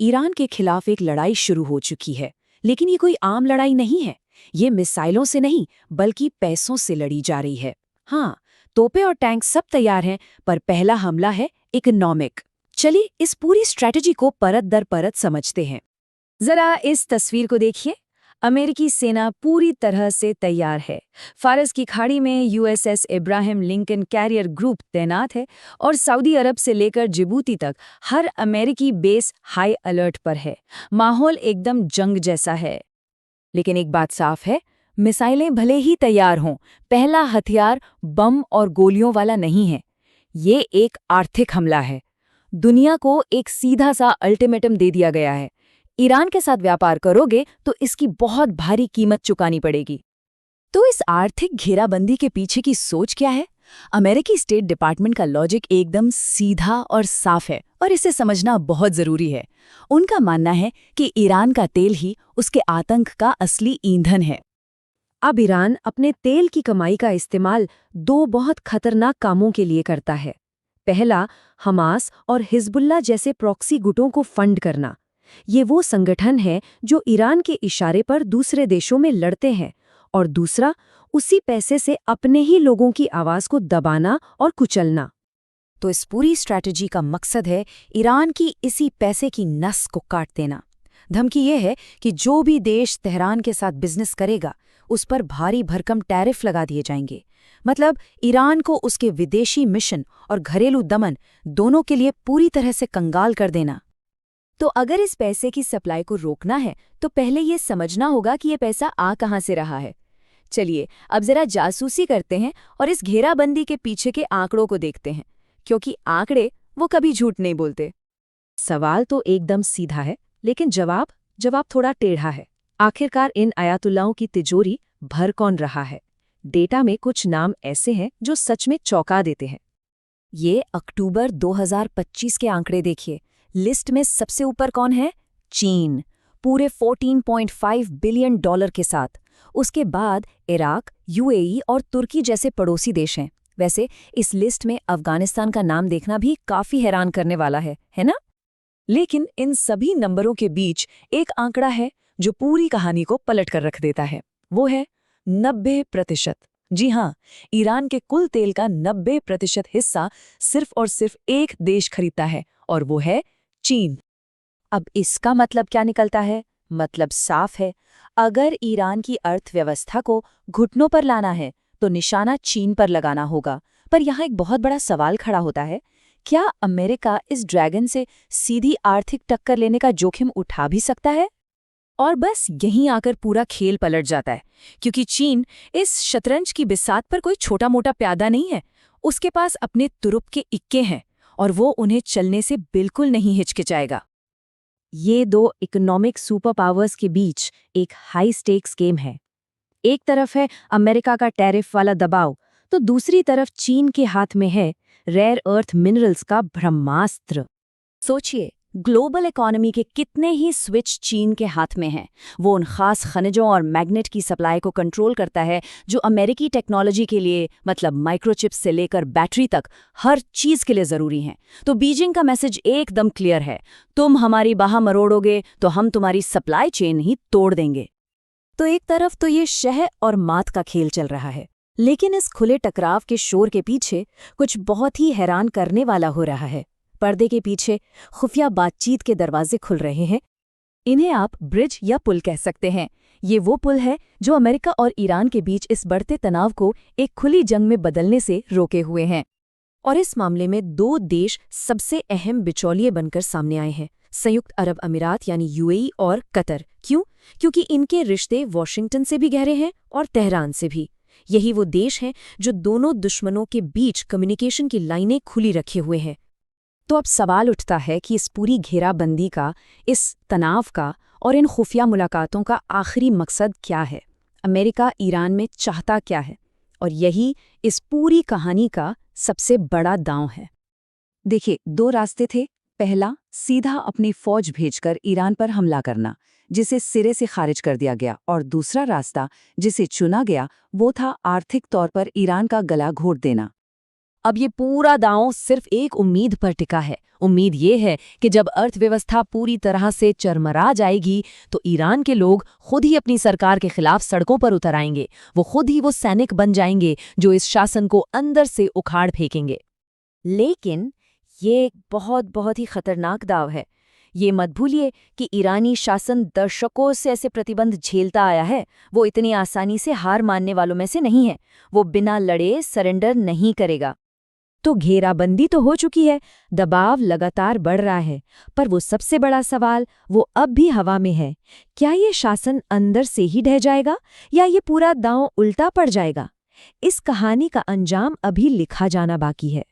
Iran के खिलाफ एक लड़ाई शुरू हो चुकी है, लेकिन ये कोई आम लड़ाई नहीं है। ये मिसाइलों से नहीं, बल्कि पैसों से लड़ी जा रही है। हाँ, तोपे और टैंक सब तैयार हैं, पर पहला हमला है इकोनॉमिक। चलिए इस पूरी स्ट्रैटेजी को परत दर परत समझते हैं। जरा इस तस्वीर को देखिए। अमेरिकी सेना पूरी तरह से तैयार है। फारस की खाड़ी में USS Abraham Lincoln carrier group तैनात है और सऊदी अरब से लेकर जिबूती तक हर अमेरिकी बेस हाई अलर्ट पर है। माहौल एकदम जंग जैसा है। लेकिन एक बात साफ है, मिसाइलें भले ही तैयार हों, पहला हथियार बम और गोलियों वाला नहीं है। ये एक आर्थिक हमला है। दुनिया को एक सीधा सा अल्टीमेटम दे दिया गया है। ईरान के साथ व्यापार करोगे तो इसकी बहुत भारी कीमत चुकानी पड़ेगी। तो इस आर्थिक घेराबंदी के पीछे की सोच क्या है? अमेरिकी स्टेट डिपार्टमेंट का लॉजिक एकदम सीधा और साफ है और इसे समझना बहुत जरूरी है। उनका मानना है कि ईरान का तेल ही उसके आतंक का असली ईंधन है। अब ईरान अपने तेल की कमाई का इस्तेमाल दो बहुत खतरनाक कामों के लिए करता है। पहला, हमास और हिजबुल्लाह जैसे प्रॉक्सी गुटों को फंड करना। ये वो संगठन है जो ईरान के इशारे पर दूसरे देशों में लड़ते हैं। और दूसरा, उसी पैसे से अपने ही लोगों की आवाज को दबाना और कुचलना। तो इस पूरी स्ट्रैटेजी का मकसद है ईरान की इसी पैसे की नस को काट देना। धमकी ये है कि जो भी देश तेहरान के साथ बिजनेस करेगा, उस पर भारी भरकम टैरिफ लगा दिए जाएंगे। मतलब ईरान को उसके विदेशी मिशन और घरेलू दमन दोनों के लिए पूरी तरह से कंगाल कर देना। तो अगर इस पैसे की सप्लाई को रोकना है, तो पहले ये समझना होगा कि ये पैसा आ कहाँ से रहा है। चलिए अब जरा जासूसी करते हैं और इस घेराबंदी के पीछे के आंकड़ों को देखते हैं, क्योंकि आंकड़े वो कभी झूठ नहीं बोलते। सवाल तो एकदम सीधा है, लेकिन जवाब थोड़ा टेढ़ा है। आखिरकार इन आयातुल्लाहों की तिजोरी भर कौन रहा है? डेटा में कुछ नाम ऐसे हैं जो सच में चौंका देते हैं। ये अक्टूबर 2025 के आंकड़े देखिए। लिस्ट में सबसे ऊपर कौन है? चीन, पूरे $14.5 बिलियन के साथ। उसके बाद इराक, यूएई और तुर्की जैसे पड़ोसी देश हैं। वैसे इस लिस्ट में अफगानिस्तान का नाम देखना भी काफी हैरान करने वाला है ना? लेकिन इन सभी नंबरों के बीच एक आंकड़ा है जो पूरी कहानी को पलट कर रख देता है। वो है 90%। जी हाँ, ईरान के कुल तेल का 90% हिस्सा सिर्फ और सिर्फ एक देश खरीदता है, और वो है चीन। अब इसका मतलब क्या निकलता है? मतलब साफ है, अगर ईरान की अर्थव्यवस्था को घुटनों पर लाना है तो निशाना चीन पर लगाना होगा। पर यहाँ एक बहुत बड़ा सवाल खड़ा होता है, क्या अमेरिका इस ड्रैगन से सीधी आर्थिक टक्कर लेने का जोखिम उठा भी सकता है? और बस यहीं आकर पूरा खेल पलट जाता है, क्योंकि चीन इस शतरंज की बिसात पर कोई छोटा मोटा प्यादा नहीं है। उसके पास अपने तुरुप के इक्के हैं और वो उन्हें चलने से बिल्कुल नहीं हिचकिचाएगा। ये दो इकोनॉमिक सुपर पावर्स के बीच एक हाई स्टेक्स गेम है। एक तरफ है अमेरिका का टैरिफ वाला दबाव, तो दूसरी तरफ चीन के हाथ में है रेयर अर्थ मिनरल्स का ब्रह्मास्त्र। सोचिए, ग्लोबल इकोनॉमी के कितने ही स्विच चीन के हाथ में हैं। वो उन खास खनिजों और मैग्नेट की सप्लाई को कंट्रोल करता है जो अमेरिकी टेक्नोलॉजी के लिए, मतलब माइक्रोचिप्स से लेकर बैटरी तक, हर चीज के लिए जरूरी हैं। तो बीजिंग का मैसेज एकदम क्लियर है, तुम हमारी बाह मरोड़ोगे तो हम तुम्हारी सप्लाई चेन ही तोड़ देंगे। तो एक तरफ तो ये शह और मात का खेल चल रहा है, लेकिन इस खुले टकराव के शोर के पीछे कुछ बहुत ही हैरान करने वाला हो रहा है। पर्दे के पीछे खुफिया बातचीत के दरवाजे खुल रहे हैं। इन्हें आप ब्रिज या पुल कह सकते हैं। ये वो पुल है जो अमेरिका और ईरान के बीच इस बढ़ते तनाव को एक खुली जंग में बदलने से रोके हुए हैं। और इस मामले में दो देश सबसे अहम बिचौलिए बनकर सामने आए हैं, संयुक्त अरब अमीरात यानी यूएई और कतर। क्यों? क्योंकि इनके रिश्ते वॉशिंगटन से भी गहरे हैं और तेहरान से भी। यही वो देश हैं जो दोनों दुश्मनों के बीच कम्युनिकेशन की लाइनें खुली रखे हुए हैं। तो अब सवाल उठता है कि इस पूरी घेराबंदी का, इस तनाव का और इन खुफिया मुलाकातों का आखिरी मकसद क्या है? अमेरिका ईरान में चाहता क्या है? और यही इस पूरी कहानी का सबसे बड़ा दांव है। देखिए, दो रास्ते थे। पहला, सीधा अपनी फौज भेजकर ईरान पर हमला करना, जिसे सिरे से खारिज कर दिया गया। और दूसरा रास्ता जिसे चुना गया वो था आर्थिक तौर पर ईरान का गला घोट देना। अब ये पूरा दांव सिर्फ एक उम्मीद पर टिका है। उम्मीद ये है कि जब अर्थव्यवस्था पूरी तरह से चरमरा जाएगी तो ईरान के लोग खुद ही अपनी सरकार के खिलाफ सड़कों पर उतर आएंगे। वो खुद ही वो सैनिक बन जाएंगे जो इस शासन को अंदर से उखाड़ फेंकेंगे। लेकिन ये एक बहुत बहुत ही खतरनाक दाव है। ये मत भूलिए कि ईरानी शासन दशकों से ऐसे प्रतिबंध झेलता आया है। वो इतनी आसानी से हार मानने वालों में से नहीं है। वो बिना लड़े सरेंडर नहीं करेगा। तो घेराबंदी तो हो चुकी है, दबाव लगातार बढ़ रहा है, पर वो सबसे बड़ा सवाल वो अब भी हवा में है। क्या ये शासन अंदर से ही ढह जाएगा या ये पूरा दांव उल्टा पड़ जाएगा? इस कहानी का अंजाम अभी लिखा जाना बाकी है।